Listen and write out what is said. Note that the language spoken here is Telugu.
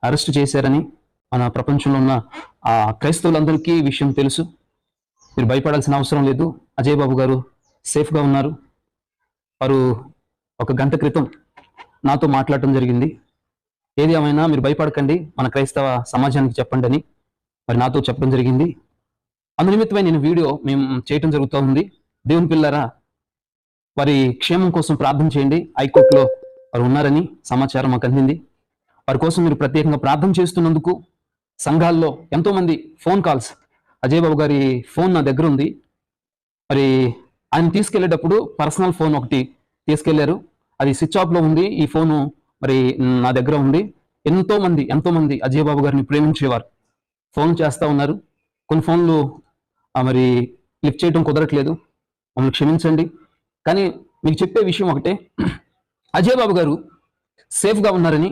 అరెస్ట్ చేశారని మన ప్రపంచంలో ఉన్న క్రైస్తవులందరికీ ఈ విషయం తెలుసు. మీరు భయపడాల్సిన అవసరం లేదు. అజయ్ బాబు గారు సేఫ్గా ఉన్నారు. వారు ఒక గంట క్రితం నాతో మాట్లాడటం జరిగింది. ఏది ఏమైనా మీరు భయపడకండి, మన క్రైస్తవ సమాజానికి చెప్పండి అని మరి నాతో చెప్పడం జరిగింది. అందునిమిత్తమై నేను వీడియో మేము చేయటం జరుగుతూ ఉంది. దేవుని పిల్లరా, వారి క్షేమం కోసం ప్రార్థన చేయండి. హైకోర్టులో వారు ఉన్నారని సమాచారం మాకు అందింది. వారి కోసం మీరు ప్రత్యేకంగా ప్రార్థన చేస్తున్నందుకు సంఘాల్లో ఎంతోమంది ఫోన్ కాల్స్, అజయ్ బాబు గారి ఫోన్ నా దగ్గర ఉంది. మరి ఆయన తీసుకెళ్లేటప్పుడు పర్సనల్ ఫోన్ ఒకటి తీసుకెళ్లారు. అది స్విచ్ ఆఫ్లో ఉంది. ఈ ఫోను మరి నా దగ్గర ఉంది. ఎంతోమంది అజయ్ బాబు గారిని ప్రేమించేవారు ఫోన్ చేస్తూ ఉన్నారు. కొన్ని ఫోన్లు మరి లిఫ్ట్ చేయడం కుదరట్లేదు, మమ్మల్ని క్షమించండి. కానీ మీకు చెప్పే విషయం ఒకటే, అజయ్ బాబు గారు సేఫ్గా ఉన్నారని